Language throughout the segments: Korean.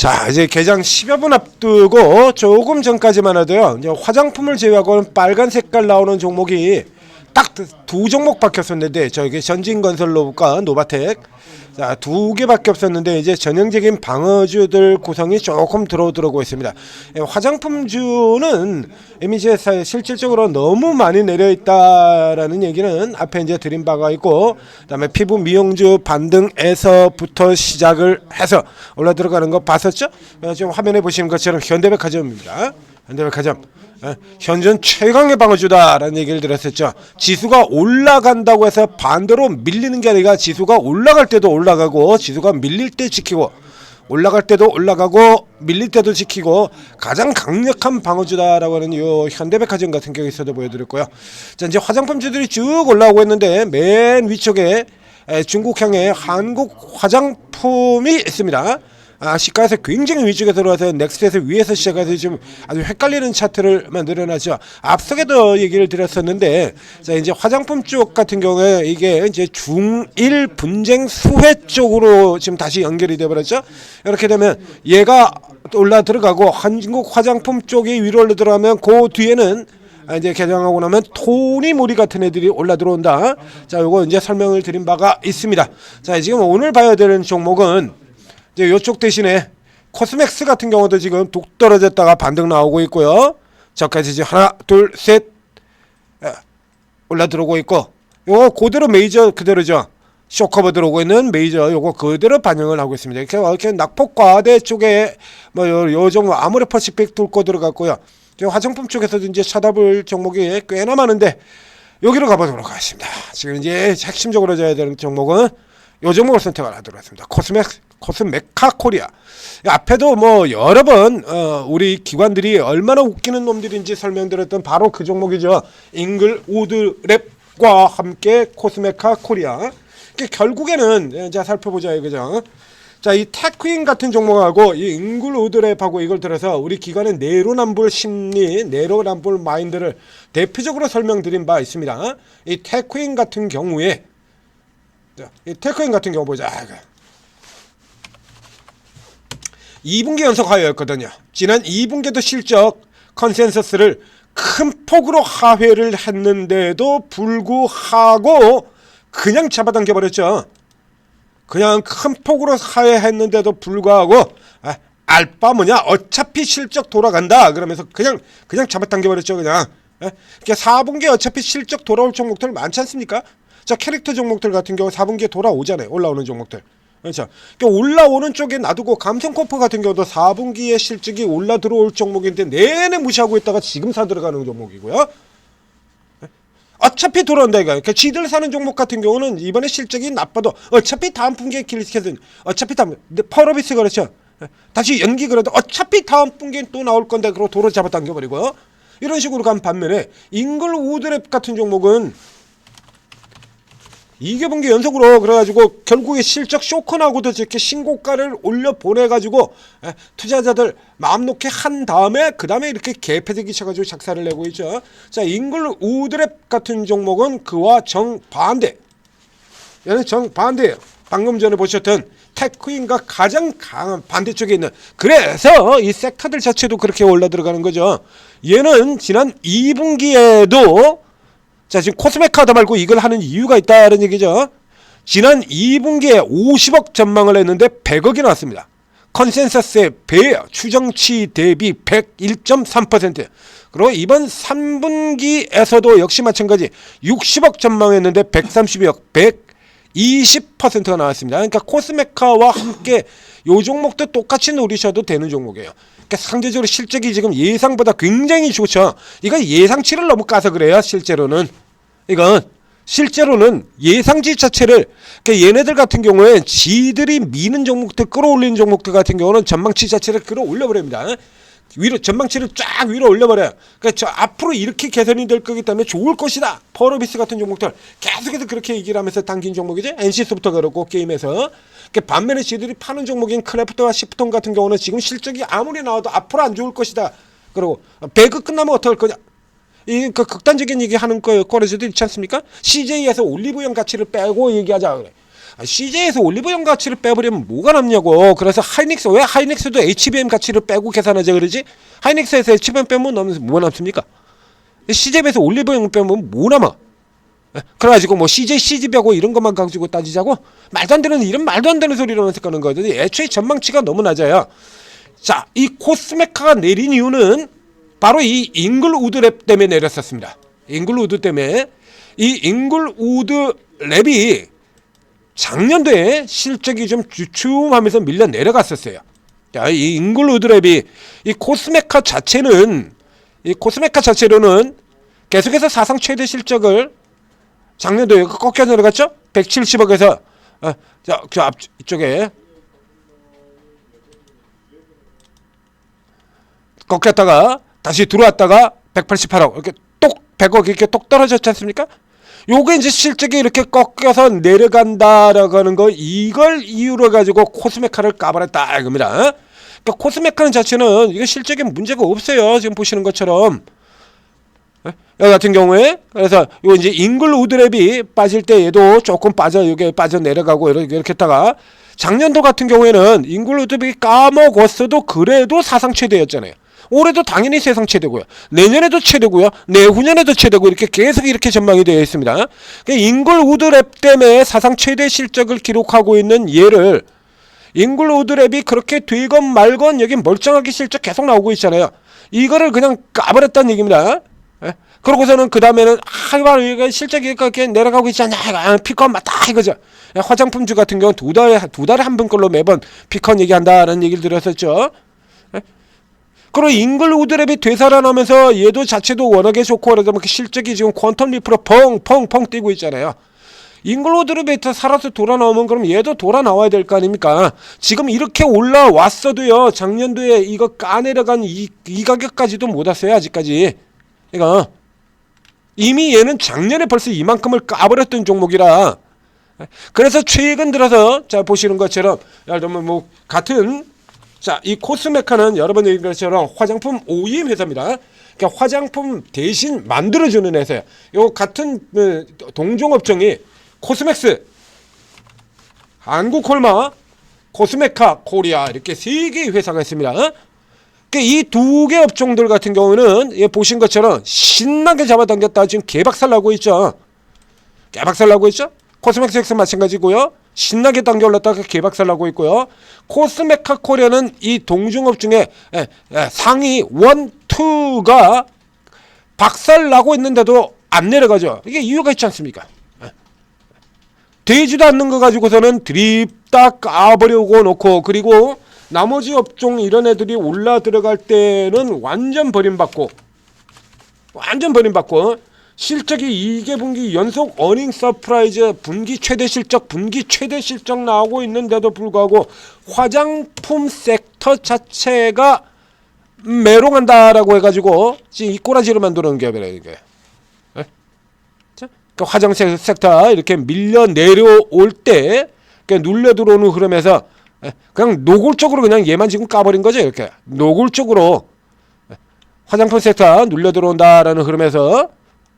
자, 이제 개장 10여 분 앞두고 조금 전까지만 해도요, 이제 화장품을 제외하고는 빨간 색깔 나오는 종목이 딱 두 종목 바뀌었었는데, 저기 전진건설로과 노바텍, 자, 두 개밖에 없었는데 이제 전형적인 방어주들 구성이 조금 들어오고 있습니다. 화장품주는 이미 이제 실질적으로 너무 많이 내려 있다라는 얘기는 앞에 이제 드린 바가 있고, 그다음에 피부 미용주 반등에서부터 시작을 해서 올라 들어가는 거 봤었죠? 지금 화면에 보시는 것처럼 현대백화점입니다. 현대백화점. 현존 최강의 방어주다라는 얘기를 들었었죠. 지수가 올라간다고 해서 반대로 밀리는 게 아니라 지수가 올라갈 때도 올라가고 지수가 밀릴 때 지키고 올라갈 때도 올라가고 밀릴 때도 지키고 가장 강력한 방어주다라고 하는 이 현대백화점 같은 경우에 있어도 보여드렸고요. 자, 이제 화장품주들이 쭉 올라오고 있는데 맨 위쪽에 중국향의 한국 화장품이 있습니다. 시가에서 굉장히 위쪽에 들어와서 넥스트에서 위에서 시작해서 좀 아주 헷갈리는 차트를 만들어놨죠. 앞서에도 얘기를 드렸었는데, 자, 이제 화장품 쪽 같은 경우에 이게 이제 중일 분쟁 수혜 쪽으로 지금 다시 연결이 되어버렸죠. 이렇게 되면 얘가 올라 들어가고 한국 화장품 쪽이 위로 올라 들어가면 그 뒤에는 이제 개장하고 나면 토니모리 같은 애들이 올라 들어온다. 자, 요거 이제 설명을 드린 바가 있습니다. 자, 지금 오늘 봐야 되는 종목은 이제 이쪽 대신에 코스맥스 같은 경우도 지금 뚝 떨어졌다가 반등 나오고 있고요. 저까지 이제 하나, 둘, 셋 올라 들어오고 있고, 요거 그대로 메이저 그대로죠. 쇼커버 들어오고 있는 메이저 요거 그대로 반영을 하고 있습니다. 이렇게 낙폭과대 쪽에 뭐 요 정도 아모레퍼시픽 뚫고 들어갔고요. 화장품 쪽에서도 이제 쳐다볼 종목이 꽤나 많은데 여기로 가보도록 하겠습니다. 지금 이제 핵심적으로 져야 되는 종목은 요 종목을 선택을 하도록 하겠습니다. 코스메카 코리아. 앞에도 뭐 여러 번 우리 기관들이 얼마나 웃기는 놈들인지 설명드렸던 바로 그 종목이죠. 잉글우드랩과 함께 코스메카 코리아. 결국에는 자 살펴보자 이거죠. 자, 이 테크인 같은 종목하고 이 잉글우드랩하고 이걸 들어서 우리 기관의 내로남불 심리, 내로남불 마인드를 대표적으로 설명드린 바 있습니다. 이 테크인 같은 경우에 이 테크인 같은 경우 보자. 2분기 연속 하회였거든요. 지난 2분기도 실적 컨센서스를 큰 폭으로 하회를 했는데도 불구하고 그냥 잡아당겨 버렸죠. 그냥 큰 폭으로 하회했는데도 불구하고 알바 뭐냐 어차피 실적 돌아간다 그러면서 그냥 잡아당겨 버렸죠. 그냥. 그러니까 4분기에 어차피 실적 돌아올 종목들 많지 않습니까? 자, 캐릭터 종목들 같은 경우 4분기에 돌아오잖아요. 올라오는 종목들. 그렇죠. 그러니까 올라오는 쪽에 놔두고 감성코프 같은 경우도 4분기에 실적이 올라 들어올 종목인데 내내 무시하고 있다가 지금 사 들어가는 종목이고요. 어차피 돌아온다 이거. 그러니까 지들 사는 종목 같은 경우는 이번에 실적이 나빠도 어차피 다음 분기에 길리스켓은 어차피 다음 펄어비스 그렇죠. 다시 연기 그래도 어차피 다음 분기에 또 나올 건데 그러고 도로 잡아 당겨버리고요. 이런 식으로 간 반면에 잉글우드랩 같은 종목은 2개분기 연속으로 그래가지고 결국에 실적 쇼크나고도 이렇게 신고가를 올려 보내가지고 투자자들 마음 놓게 한 다음에 그 다음에 이렇게 개패대기 쳐가지고 작사를 내고 있죠. 자, 잉글우드랩 같은 종목은 그와 정반대. 얘는 정반대예요. 방금 전에 보셨던 테크인과 가장 강한 반대쪽에 있는, 그래서 이 섹터들 자체도 그렇게 올라 들어가는 거죠. 얘는 지난 2분기에도 자, 지금 코스메카드 말고 이걸 하는 이유가 있다는 얘기죠. 지난 2분기에 50억 전망을 했는데 100억이 나왔습니다. 컨센서스의 배예요. 추정치 대비 101.3%. 그리고 이번 3분기에서도 역시 마찬가지 60억 전망했는데 132억, 120%가 나왔습니다. 그러니까 코스메카와 함께 요 종목도 똑같이 노리셔도 되는 종목이에요. 그러니까 상대적으로 실적이 지금 예상보다 굉장히 좋죠. 이건 예상치를 너무 까서 그래요. 이건 실제로는 예상치 자체를, 그러니까 얘네들 같은 경우에 지들이 미는 종목들, 끌어올리는 종목들 같은 경우는 전망치 자체를 끌어올려 버립니다. 위로 전망치를 쫙 위로 올려버려요. 그러니까 앞으로 이렇게 개선이 될 거기 때문에 좋을 것이다. 펄어비스 같은 종목들 계속해서 그렇게 얘기를 하면서 당긴 종목이죠. NC소프트가 그렇고 게임에서. 그러니까 반면에 지들이 파는 종목인 크래프트와 시프톤 같은 경우는 지금 실적이 아무리 나와도 앞으로 안 좋을 것이다. 그리고 배그 끝나면 어떡할 거냐. 이 그 극단적인 얘기 하는 거 꺼내져도 있지 않습니까? CJ에서 올리브영 가치를 빼고 얘기하자 그래. CJ에서 올리브영 가치를 빼버리면 뭐가 남냐고. 그래서 하이닉스, 왜 하이닉스도 HBM 가치를 빼고 계산하자 그러지? 하이닉스에서 HBM 빼면 뭐 남습니까? CJ에서 올리브영 빼면 뭐 남아? 그래가지고 뭐 CJ, CG하고 이런 것만 가지고 따지자고? 말도 안 되는, 이런 말도 안 되는 소리를 하면서 가는 거거든요. 애초에 전망치가 너무 낮아요. 자, 이 코스메카가 내린 이유는 바로 이 잉글우드 랩 때문에 내렸었습니다. 잉글우드 때문에. 이 잉글우드 랩이 작년도에 실적이 좀 주춤하면서 밀려 내려갔었어요. 자, 이 잉글우드 랩이 이 코스메카 자체는, 이 코스메카 자체로는 계속해서 사상 최대 실적을 작년도에 꺾여 내려갔죠? 170억에서 자, 그 앞 이쪽에 꺾였다가 다시 들어왔다가 188억 이렇게 똑 100억 이렇게 똑 떨어졌지 않습니까? 요게 이제 실적이 이렇게 꺾여서 내려간다라고 하는 거, 이걸 이유로 가지고 코스메카를 까버렸다 이겁니다. 그러니까 코스메카는 자체는 이거 실적에 문제가 없어요. 지금 보시는 것처럼. 여기 같은 경우에 그래서 요 이제 잉글우드 랩이 빠질 때 얘도 조금 빠져, 이게 빠져 내려가고 이렇게 했다가, 작년도 같은 경우에는 잉글우드 랩이 까먹었어도 그래도 사상 최대였잖아요. 올해도 당연히 세상 최대고요. 내년에도 최대고요. 내후년에도 최대고, 이렇게 계속 이렇게 전망이 되어 있습니다. 그러니까 잉글우드 랩 때문에 사상 최대 실적을 기록하고 있는 얘를, 잉글우드 랩이 그렇게 되건 말건 여기 멀쩡하게 실적 계속 나오고 있잖아요. 이거를 그냥 까버렸다는 얘기입니다. 그러고서는 그 다음에는 이거 실적이 그렇게 내려가고 있지 않냐, 피컨 맞다 이거죠. 화장품주 같은 경우는 두 달에 한 번 걸로 매번 피컨 얘기한다라는 얘기를 들었었죠. 그리고 잉글우드 랩이 되살아나면서 얘도 자체도 워낙에 좋고 그러다 보니까 실적이 지금 퀀텀 리프로 펑펑펑 뛰고 있잖아요. 잉글우드 랩이 살아서 돌아 나오면 그럼 얘도 돌아 나와야 될 거 아닙니까? 지금 이렇게 올라왔어도요, 작년도에 이거 까내려간 이 가격까지도 못 왔어요 아직까지. 그러니까 이미 얘는 작년에 벌써 이만큼을 까버렸던 종목이라. 그래서 최근 들어서 자 보시는 것처럼, 예를 들면 뭐 같은, 자 이 코스메카는 여러분 얘기한 것처럼 화장품 OEM 회사입니다. 그러니까 화장품 대신 만들어주는 회사예요. 요 같은 동종업종이 코스맥스, 한국콜마, 코스메카 코리아, 이렇게 세 개의 회사가 있습니다. 이 두 개 업종들 같은 경우는 예, 보신 것처럼 신나게 잡아당겼다 지금 개박살 나고 있죠. 개박살 나고 있죠. 코스맥스 마찬가지고요. 신나게 당겨 올랐다가 개박살 나고 있고요. 코스메카 코리아는 이 동종업 중에 상위 1, 2가 박살 나고 있는데도 안 내려가죠. 이게 이유가 있지 않습니까? 되지도 않는 거 가지고서는 드립다 까버리고 놓고, 그리고 나머지 업종 이런 애들이 올라 들어갈 때는 완전 버림받고 실적이 2개분기 연속 어닝 서프라이즈 분기 최대 실적 나오고 있는데도 불구하고 화장품 섹터 자체가 메롱한다라고 해가지고 지금 이 꼬라지를 만드는 게 이게. 그러니까 화장품 섹터 이렇게 밀려 내려올 때 눌려 들어오는 흐름에서 그냥 노골적으로 그냥 얘만 지금 까버린 거죠. 이렇게 노골적으로 화장품 섹터 눌려 들어온다라는 흐름에서,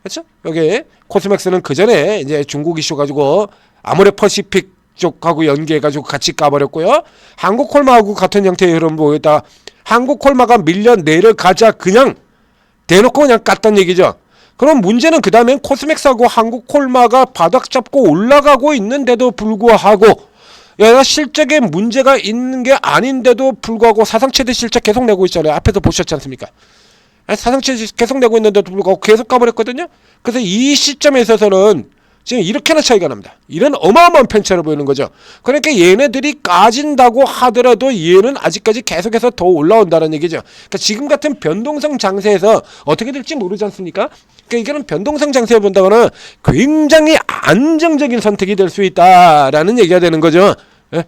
그렇죠? 여기 코스맥스는 그 전에 이제 중국 이슈 가지고 아모레 퍼시픽 쪽하고 연계해가지고 같이 까버렸고요. 한국콜마하고 같은 형태의 흐름 보였다. 한국콜마가 밀려 내려가자 그냥 대놓고 그냥 깠단 얘기죠. 그럼 문제는 그 다음엔 코스맥스하고 한국콜마가 바닥 잡고 올라가고 있는데도 불구하고, 얘가 실적에 문제가 있는 게 아닌데도 불구하고 사상 최대 실적 계속 내고 있잖아요. 앞에서 보셨지 않습니까? 사상 최대 계속 내고 있는데도 불구하고 계속 가버렸거든요. 그래서 이 시점에 있어서는 지금 이렇게나 차이가 납니다. 이런 어마어마한 편차를 보이는 거죠. 그러니까 얘네들이 까진다고 하더라도 얘는 아직까지 계속해서 더 올라온다는 얘기죠. 그러니까 지금 같은 변동성 장세에서 어떻게 될지 모르지 않습니까? 그러니까 이거는 변동성 장세를 본다거나 굉장히 안정적인 선택이 될 수 있다라는 얘기가 되는 거죠. 예?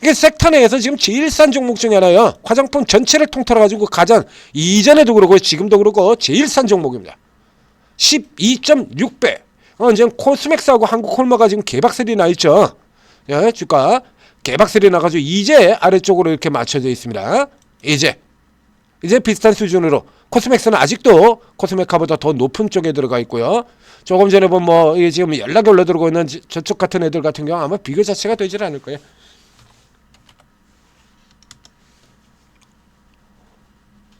이게 섹터 내에서 지금 제일 싼 종목 중에 하나예요. 화장품 전체를 통틀어가지고 가장, 이전에도 그렇고 지금도 그렇고 제일 싼 종목입니다. 12.6배. 지금 코스맥스하고 한국콜마가 지금 개박살이 나 있죠. 예, 주가 개박살이 나가지고 이제 아래쪽으로 이렇게 맞춰져 있습니다. 이제 이제 비슷한 수준으로 코스맥스는 아직도 코스메카보다 더 높은 쪽에 들어가 있고요. 조금 전에 보면 뭐 이게 지금 연락이 올라들고 있는 저쪽 같은 애들 같은 경우 아마 비교 자체가 되질 않을 거예요.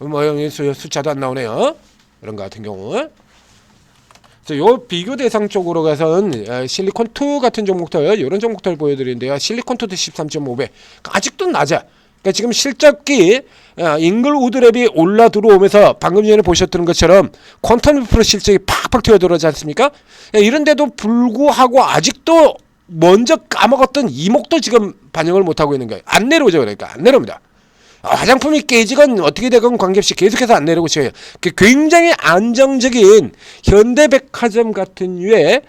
뭐 여기 숫자도 안 나오네요. 이런 거 같은 경우. 요 비교 대상 쪽으로 가서는 실리콘2 같은 종목들, 이런 종목들 보여드리는데요. 실리콘2도 13.5배. 아직도 낮아. 그러니까 지금 실적이 잉글우드랩이 올라 들어오면서 방금 전에 보셨던 것처럼 퀀텀 프로 실적이 팍팍 튀어들어오지 않습니까? 이런데도 불구하고 아직도 먼저 까먹었던 이목도 지금 반영을 못하고 있는 거예요. 안 내려오죠. 그러니까 안 내려옵니다. 화장품이 깨지건 어떻게 되건 관계없이 계속해서 안 내려오고 있어요. 굉장히 안정적인 현대백화점 같은 류의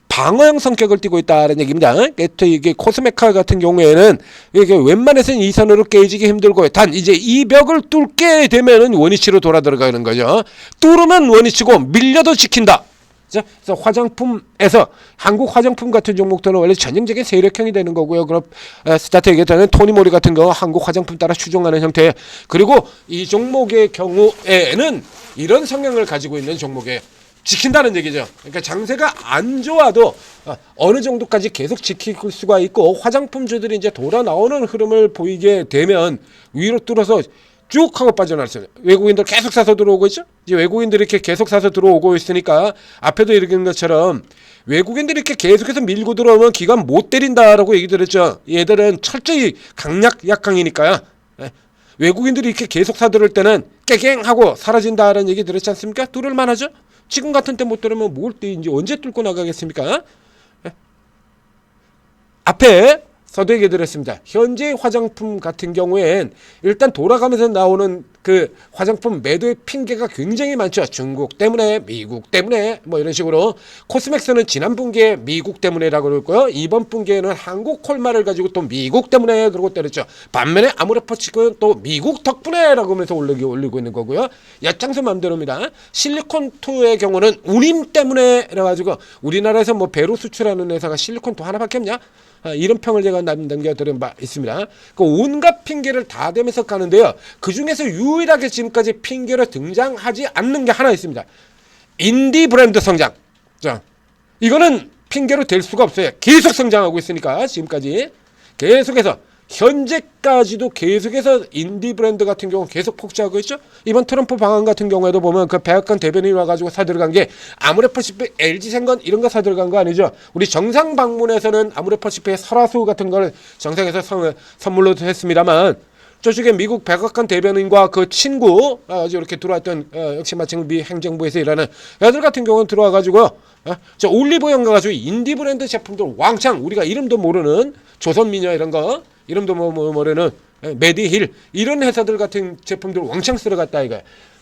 방어형 성격을 띠고 있다는 얘기입니다. 이게 코스메카 같은 경우에는 이게 웬만해서는 이 선으로 깨지기 힘들고 단 이제 이 벽을 뚫게 되면은 원위치로 돌아 들어가는 거죠. 뚫으면 원위치고 밀려도 지킨다. 그래서 화장품에서 한국 화장품 같은 종목들은 원래 전형적인 세력형이 되는 거고요. 그럼 스타트 얘기했다는 토니모리 같은 거 한국 화장품 따라 추종하는 형태. 그리고 이 종목의 경우에는 이런 성향을 가지고 있는 종목이에요. 지킨다는 얘기죠. 그러니까 장세가 안 좋아도 어느 정도까지 계속 지킬 수가 있고 화장품주들이 이제 돌아 나오는 흐름을 보이게 되면 위로 뚫어서 쭉 하고 빠져나왔어요. 외국인들 계속 사서 들어오고 있죠. 이제 외국인들이 이렇게 계속 사서 들어오고 있으니까 앞에도 이런 것처럼 외국인들이 이렇게 계속해서 밀고 들어오면 기관 못 때린다라고 얘기 드렸죠. 얘들은 철저히 강약 약강이니까요. 외국인들이 이렇게 계속 사들을 때는 깨갱하고 사라진다라는 얘기 들었지 않습니까? 뚫을 만하죠. 지금 같은 때 못 뚫으면 뭘 뚫는지 언제 뚫고 나가겠습니까? 앞에 서도 얘기 드렸습니다. 현재 화장품 같은 경우엔 일단 돌아가면서 나오는 그 화장품 매도의 핑계가 굉장히 많죠. 중국 때문에, 미국 때문에 뭐 이런 식으로. 코스맥스는 지난 분기에 미국 때문에라고 그랬고요. 이번 분기에는 한국 콜마를 가지고 또 미국 때문에 그러고 때렸죠. 반면에 아모레퍼치크는 또 미국 덕분에라고 하면서 올리고 있는 거고요. 엿장수 맘대로입니다. 실리콘2의 경우는 운임 때문에 그래가지고 우리나라에서 뭐 배로 수출하는 회사가 실리콘2 하나밖에 없냐? 이런 평을 제가 남겨드린 바 있습니다. 그 온갖 핑계를 다 대면서 가는데요. 그 중에서 유일하게 지금까지 핑계로 등장하지 않는 게 하나 있습니다. 인디 브랜드 성장. 자, 이거는 핑계로 될 수가 없어요. 계속 성장하고 있으니까 지금까지 계속해서 현재까지도 계속해서 인디 브랜드 같은 경우 계속 폭주하고 있죠. 이번 트럼프 방한 같은 경우에도 보면 그 백악관 대변인이 와가지고 사들어간 게 아모레퍼시픽, LG생건 이런 거 사들어간 거 아니죠. 우리 정상 방문에서는 아모레퍼시픽의 설화수 같은 걸 정상에서 선물로 했습니다만 저쪽에 미국 백악관 대변인과 그 친구 이렇게 들어왔던 역시 마찬가지로 미 행정부에서 일하는 애들 같은 경우는 들어와가지고 저 올리브영 가가지고 인디 브랜드 제품들 왕창 우리가 이름도 모르는 조선미녀 이런 거 이름도 모르는 메디힐 이런 회사들 같은 제품들 왕창 쓸어갔다 이거야.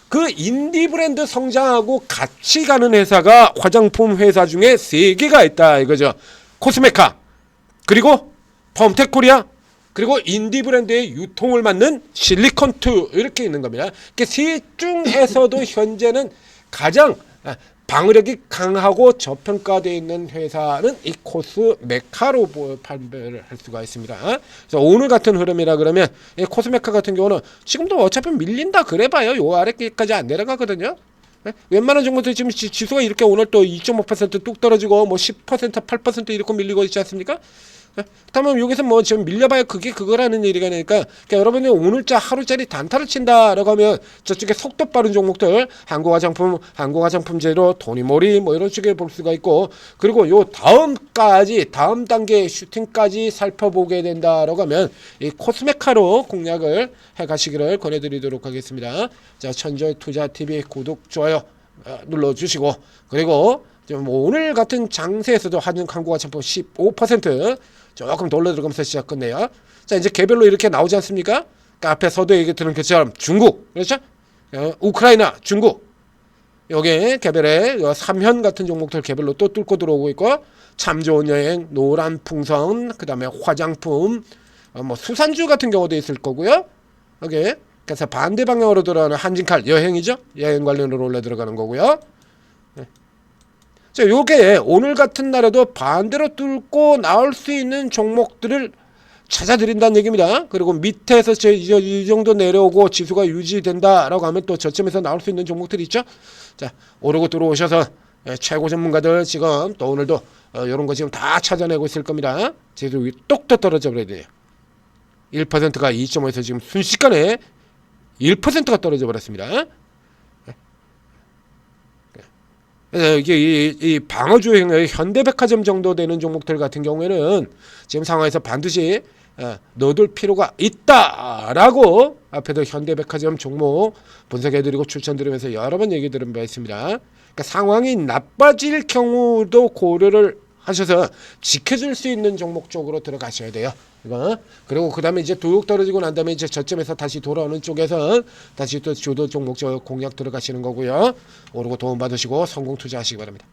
그 인디 브랜드 성장하고 같이 가는 회사가 화장품 회사 중에 3개가 있다 이거죠. 코스메카 그리고 펌텍코리아 그리고 인디 브랜드의 유통을 맡는 실리콘2 이렇게 있는 겁니다. 셋 중에서도 현재는 가장 방어력이 강하고 저평가되어 있는 회사는 이 코스메카로 판별을 할 수가 있습니다. 그래서 오늘 같은 흐름이라 그러면 이 코스메카 같은 경우는 지금도 어차피 밀린다 그래봐요. 요 아래까지 안 내려가거든요. 웬만한 종목들 지금 지수가 이렇게 오늘 또 2.5%뚝 떨어지고 뭐 10% 8% 이렇게 밀리고 있지 않습니까? 그렇다면 여기서 뭐 지금 밀려봐야 그게 그거라는 얘기가 되니까 그러니까 여러분이 오늘자 하루짜리 단타를 친다라고 하면 저쪽에 속도 빠른 종목들 한국화장품제로 토니모리 뭐 이런 식의 볼 수가 있고 그리고 요 다음 단계 슈팅까지 살펴보게 된다라고 하면 이 코스메카로 공략을 해 가시기를 권해드리도록 하겠습니다. 자, 천재투자TV 구독 좋아요 눌러주시고 그리고 뭐 오늘 같은 장세에서도 한국화장품 15% 조금 돌려 들어가면서 시작했네요. 자, 이제 개별로 이렇게 나오지 않습니까? 그러니까 앞에 서도 얘기 들은 것처럼 중국, 그렇죠? 우크라이나, 중국. 여기 개별에 3현 같은 종목들 개별로 또 뚫고 들어오고 있고 참 좋은 여행, 노란 풍선, 그 다음에 화장품, 뭐 수산주 같은 경우도 있을 거고요. 여기 그래서 반대 방향으로 들어가는 한진칼 여행이죠. 여행 관련으로 올라 들어가는 거고요. 자, 요게 오늘 같은 날에도 반대로 뚫고 나올 수 있는 종목들을 찾아드린다는 얘기입니다. 그리고 밑에서 이 정도 내려오고 지수가 유지된다라고 하면 또 저점에서 나올 수 있는 종목들이 있죠. 자, 오르고 들어오셔서 최고 전문가들 지금 또 오늘도 이런 거 지금 다 찾아내고 있을 겁니다. 지수 위 똑똑 떨어져 버려야 돼요. 1%가 2.5에서 지금 순식간에 1%가 떨어져 버렸습니다. 이게 이 방어주의 현대백화점 정도 되는 종목들 같은 경우에는 지금 상황에서 반드시 넣어둘 필요가 있다라고 앞에도 현대백화점 종목 분석해드리고 추천드리면서 여러 번 얘기 드린 바 있습니다. 그러니까 상황이 나빠질 경우도 고려를 하셔서 지켜줄 수 있는 종목 쪽으로 들어가셔야 돼요. 그리고 그 다음에 이제 뚝 떨어지고 난 다음에 이제 저점에서 다시 돌아오는 쪽에서 다시 또 주도 종목 공략 들어가시는 거고요. 오르고 도움 받으시고 성공 투자하시기 바랍니다.